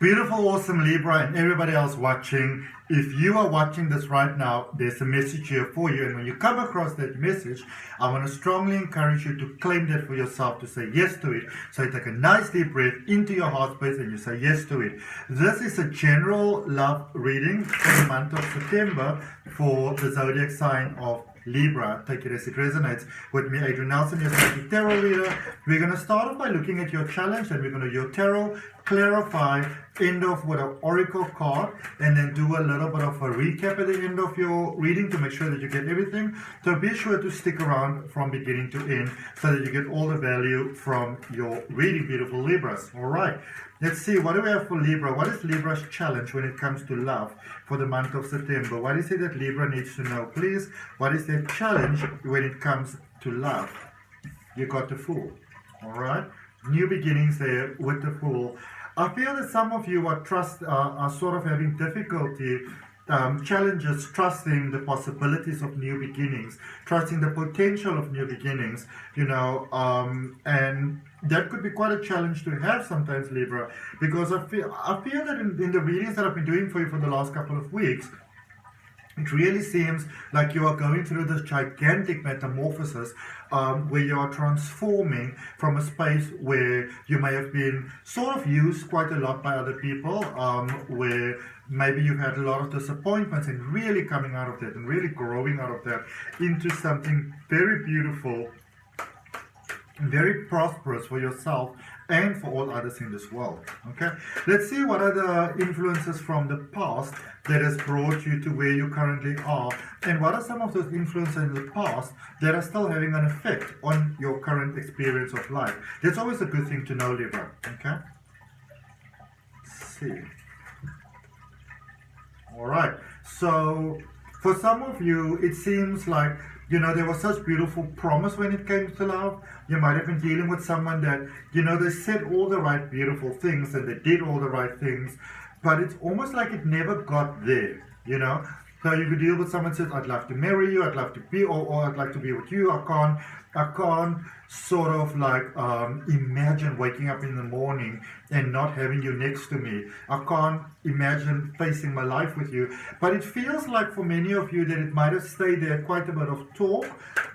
Beautiful, awesome Libra and everybody else watching. If you are watching this right now, there's a message here for you. And when you come across that message, I want to strongly encourage you to claim that for yourself, to say yes to it. So you take a nice deep breath into your heart space and you say yes to it. This is a general love reading for the month of September for the zodiac sign of Libra. Take it as it resonates. With me, Adrian Nelson, your psychic tarot reader. We're going to start off by looking at your challenge, and we're going to your tarot, clarify, end off with an oracle card, and then do a little bit of a recap at the end of your reading to make sure that you get everything. So be sure to stick around from beginning to end so that you get all the value from your reading, beautiful Libras. All right. Let's see, what do we have for Libra? What is Libra's challenge when it comes to love for the month of September? What is it that Libra needs to know, please? What is their challenge when it comes to love? You got the Fool, all right? New beginnings there with the Fool. I feel that some of you are sort of having difficulty, challenges trusting the possibilities of new beginnings, trusting the potential of new beginnings, and that could be quite a challenge to have sometimes, Libra, because I feel that in the readings that I've been doing for you for the last couple of weeks, it really seems like you are going through this gigantic metamorphosis where you are transforming from a space where you may have been sort of used quite a lot by other people, where maybe you've had a lot of disappointments, and really coming out of that and really growing out of that into something very beautiful, very prosperous for yourself and for all others in this world. Okay, let's see what are the influences from the past that has brought you to where you currently are, and what are some of those influences in the past that are still having an effect on your current experience of life. That's always a good thing to know, Libra. Okay, let's see. All right, so for some of you it seems like there was such beautiful promise when it came to love. You might have been dealing with someone that, they said all the right beautiful things and they did all the right things, but it's almost like it never got there, So you could deal with someone who says, I'd love to marry you, I'd love to be, or I'd like to be with you. I can't sort of like imagine waking up in the morning and not having you next to me. I can't imagine facing my life with you. But it feels like for many of you that it might have stayed there quite a bit of talk,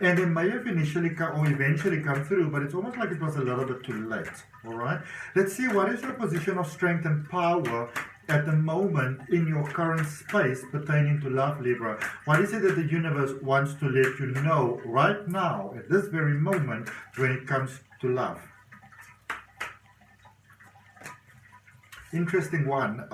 and it may have initially come or eventually come through, but it's almost like it was a little bit too late. All right. Let's see, what is your position of strength and power at the moment in your current space pertaining to love, Libra? What is it that the universe wants to let you know right now, at this very moment, when it comes to love? Interesting one.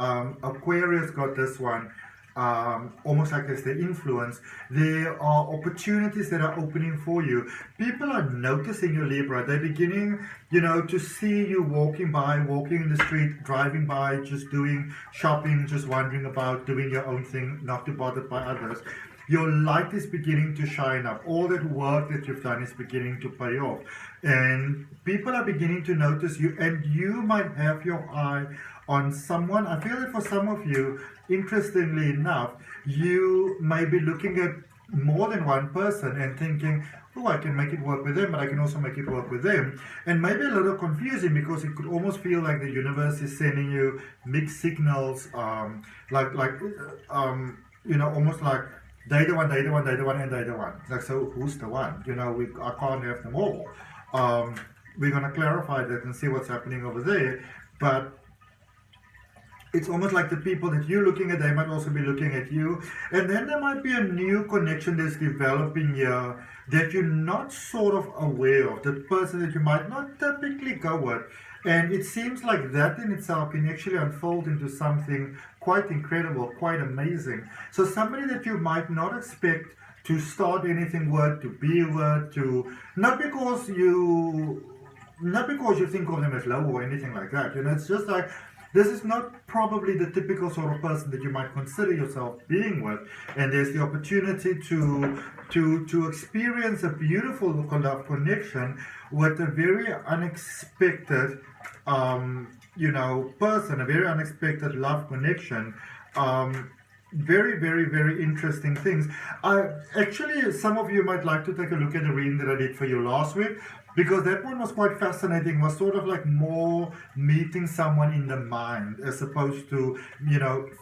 Aquarius got this one. Almost like as their influence. There are opportunities that are opening for you. People are noticing you, Libra. They're beginning, to see you walking in the street, driving by, just doing shopping, just wandering about, doing your own thing, not too bothered by others. Your light is beginning to shine up. All that work that you've done is beginning to pay off. And people are beginning to notice you, and you might have your eye on someone. I feel that for some of you, interestingly enough, you may be looking at more than one person and thinking, oh, I can make it work with them, but I can also make it work with them. And maybe a little confusing, because it could almost feel like the universe is sending you mixed signals, almost like they the one, they the one, they the one, and they the one. Like, so who's the one? I can't have them all. We're going to clarify that and see what's happening over there. But it's almost like the people that you're looking at, they might also be looking at you. And then there might be a new connection that's developing here that you're not sort of aware of, the person that you might not typically go with. And it seems like that in itself can actually unfold into something quite incredible, quite amazing. So somebody that you might not expect to start anything with, to be with, to, not because you think of them as low or anything like that. It's just like, this is not probably the typical sort of person that you might consider yourself being with, and there's the opportunity to experience a beautiful love connection with a very unexpected, person, a very unexpected love connection. Very, very, very interesting things. Actually, some of you might like to take a look at the reading that I did for you last week. Because that one was quite fascinating, was sort of like more meeting someone in the mind as opposed to,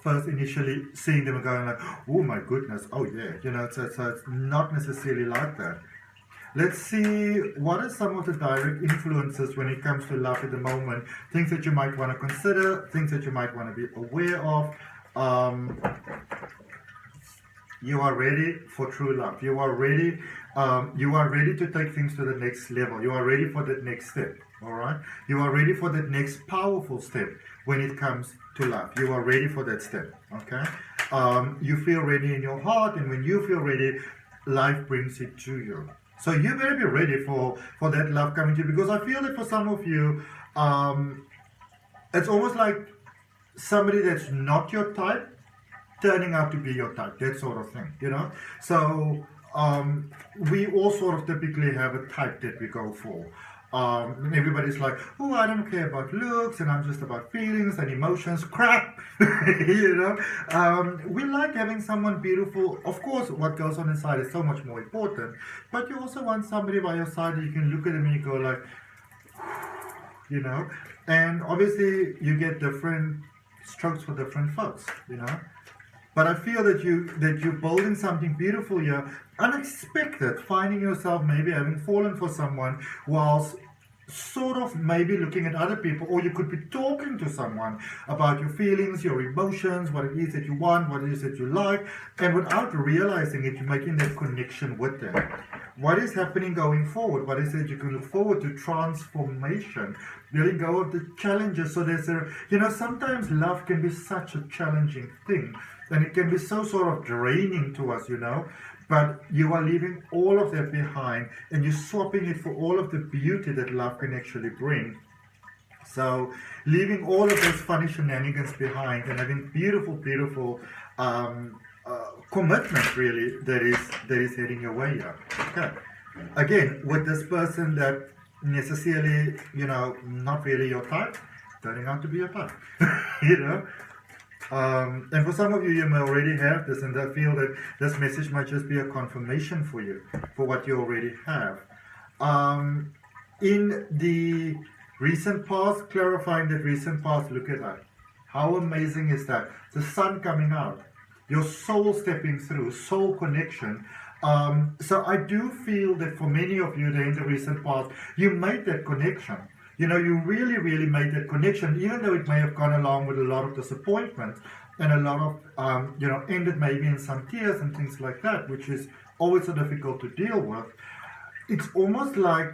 first initially seeing them and going like, oh my goodness, oh yeah, so it's not necessarily like that. Let's see, what are some of the direct influences when it comes to love at the moment? Things that you might want to consider, things that you might want to be aware of. You are ready for true love. You are ready to take things to the next level. You are ready for that next step. All right. You are ready for that next powerful step when it comes to love. You are ready for that step. Okay. You feel ready in your heart, and when you feel ready, life brings it to you. So you better be ready for that love coming to you, because I feel that for some of you, it's almost like somebody that's not your type turning out to be your type, that sort of thing, So we all sort of typically have a type that we go for. And everybody's like, oh, I don't care about looks, and I'm just about feelings and emotions. Crap! We like having someone beautiful. Of course, what goes on inside is so much more important, but you also want somebody by your side that you can look at them and you go like, and obviously you get different strokes for different folks, But I feel that you're building something beautiful here, unexpected, finding yourself maybe having fallen for someone whilst sort of maybe looking at other people, or you could be talking to someone about your feelings, your emotions, what it is that you want, what it is that you like, and without realizing it, you're making that connection with them. What is happening going forward? What is it you can look forward to? Transformation, letting go of the challenges. So there's sometimes love can be such a challenging thing, and it can be so sort of draining to us, but you are leaving all of that behind, and you're swapping it for all of the beauty that love can actually bring. So leaving all of those funny shenanigans behind and having beautiful, beautiful commitment, really, that is heading your way here. Okay. Again, with this person that necessarily, not really your type, turning out to be your type, And for some of you, you may already have this, and I feel that this message might just be a confirmation for you, for what you already have. In the recent past, clarifying that recent past, look at that. How amazing is that? The sun coming out, your soul stepping through, soul connection. So I do feel that for many of you in the recent past, you made that connection. You really, really made that connection, even though it may have gone along with a lot of disappointment and a lot of, ended maybe in some tears and things like that, which is always so difficult to deal with. It's almost like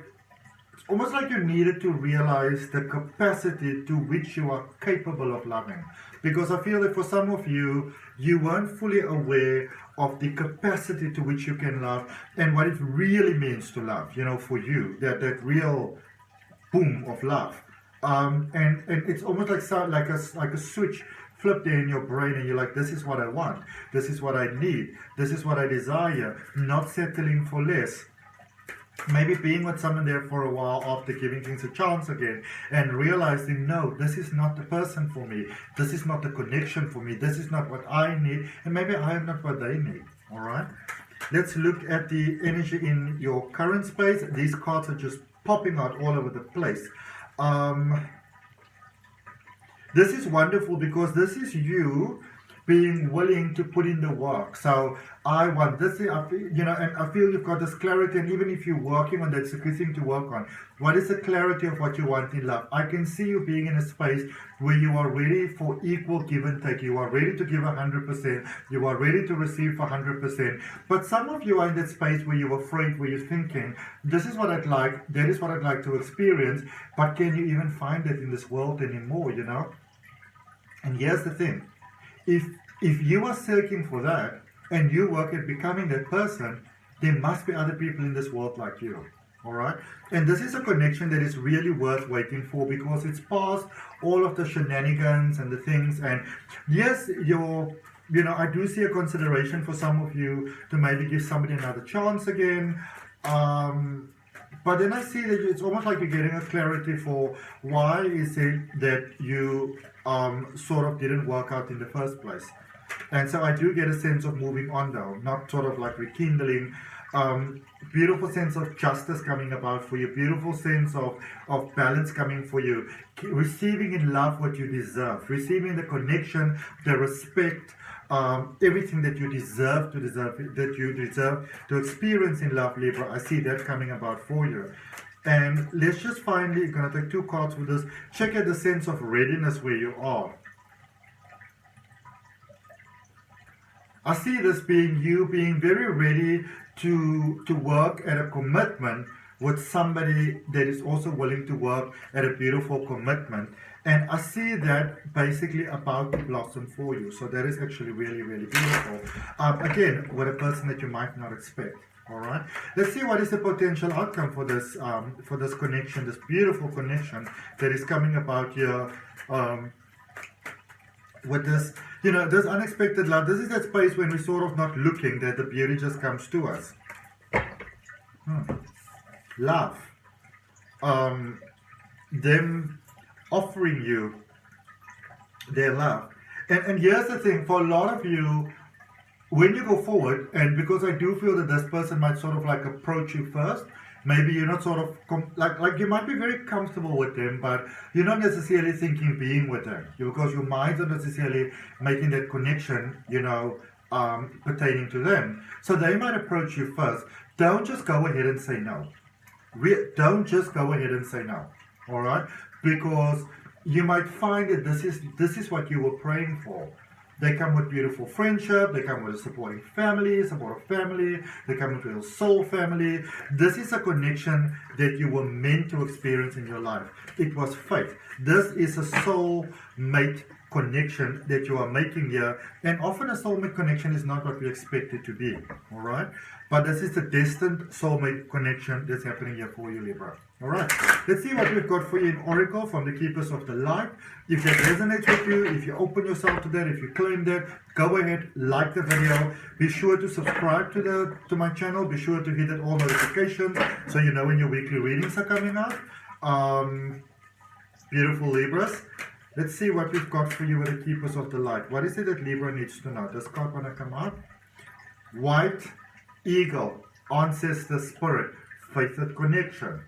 you needed to realize the capacity to which you are capable of loving. Because I feel that for some of you, you weren't fully aware of the capacity to which you can love and what it really means to love, for you, that real boom of love, and it's almost like a switch flipped there in your brain, and you're like, this is what I want, this is what I need, this is what I desire. Not settling for less. Maybe being with someone there for a while after giving things a chance again and realizing, no, this is not the person for me, this is not the connection for me, this is not what I need, and maybe I am not what they need. All right, let's look at the energy in your current space. These cards are just popping out all over the place. This is wonderful because this is you being willing to put in the work. So I want this, and I feel you've got this clarity, and even if you're working on that, it's a good thing to work on. What is the clarity of what you want in love? I can see you being in a space where you are ready for equal give and take. You are ready to give 100%. You are ready to receive 100%. But some of you are in that space where you're afraid, where you're thinking, this is what I'd like, that is what I'd like to experience, but can you even find it in this world anymore, And here's the thing. If you are searching for that and you work at becoming that person, there must be other people in this world like you. All right? And this is a connection that is really worth waiting for, because it's past all of the shenanigans and the things. And yes, I do see a consideration for some of you to maybe give somebody another chance again. But then I see that it's almost like you're getting a clarity for why is it that you sort of didn't work out in the first place. And so I do get a sense of moving on, though, not sort of like rekindling. beautiful sense of justice coming about for you, beautiful sense of balance coming for you, receiving in love what you deserve, receiving the connection, the respect, everything that you deserve to experience in love, Libra. I see that coming about for you. And let's just finally, gonna take 2 cards with this. Check out the sense of readiness where you are. I see this being you being very ready to work at a commitment with somebody that is also willing to work at a beautiful commitment. And I see that basically about to blossom for you. So that is actually really, really beautiful. Again, with a person that you might not expect. All right. Let's see what is the potential outcome for this connection, this beautiful connection that is coming about here. With this, you know, this unexpected love. This is that space when we're sort of not looking, that the beauty just comes to us. Love. Them offering you their love. And here's the thing, for a lot of you, when you go forward, and because I do feel that this person might sort of like approach you first, maybe you're not sort of, like you might be very comfortable with them, but you're not necessarily thinking being with them, because your minds are not necessarily making that connection, you know, pertaining to them. So they might approach you first. Don't just go ahead and say no. Don't just go ahead and say no, all right? Because you might find that this is what you were praying for. They come with beautiful friendship, they come with a supportive family, they come with a soul family. This is a connection that you were meant to experience in your life. It was fate. This is a soulmate connection that you are making here, and often a soulmate connection is not what we expect it to be, all right? But this is the destined soulmate connection that's happening here for you, Libra. All right, let's see what we've got for you in Oracle from the Keepers of the Light. If that resonates with you, if you open yourself to that, if you claim that, go ahead, like the video. Be sure to subscribe to my channel. Be sure to hit that all notifications so you know when your weekly readings are coming out. Beautiful Libras. Let's see what we've got for you with the Keepers of the Light. What is it that Libra needs to know? This card want to come out. White Eagle, Ancestor Spirit, Fated Connection.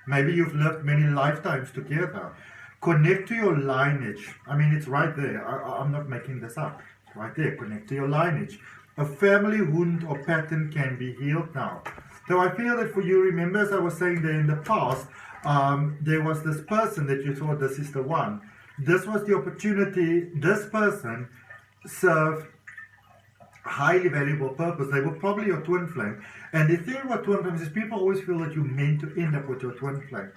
Maybe you've lived many lifetimes together. Connect to your lineage. I mean, it's right there. I'm not making this up. It's right there. Connect to your lineage. A family wound or pattern can be healed now. So I feel that for you, remember as I was saying there in the past, there was this person that you thought this is the one. This was the opportunity. This person served highly valuable purpose. They were probably your twin flame. And the thing about twin flames is people always feel that you're meant to end up with your twin flame.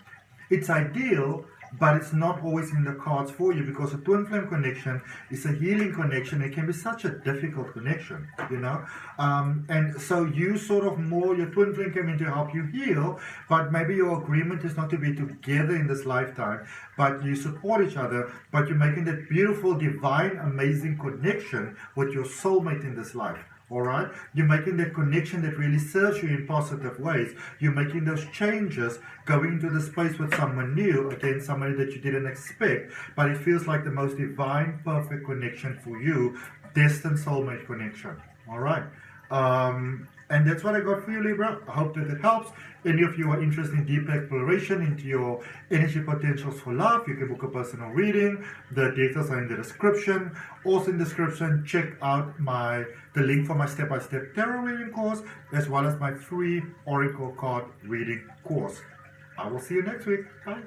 It's ideal, but it's not always in the cards for you, because a twin flame connection is a healing connection. It can be such a difficult connection, you know. And so you sort of more, your twin flame came in to help you heal, but maybe your agreement is not to be together in this lifetime, but you support each other, but you're making that beautiful, divine, amazing connection with your soulmate in this life. All right, you're making that connection that really serves you in positive ways. You're making those changes, going into the space with someone new, again, somebody that you didn't expect, but it feels like the most divine, perfect connection for you, destined soulmate connection. All right, and that's what I got for you, Libra. I hope that it helps. Any of you are interested in deep exploration into your energy potentials for love, you can book a personal reading. The details are in the description. Also in the description, check out the link for my step-by-step tarot reading course, as well as my free Oracle card reading course. I will see you next week. Bye.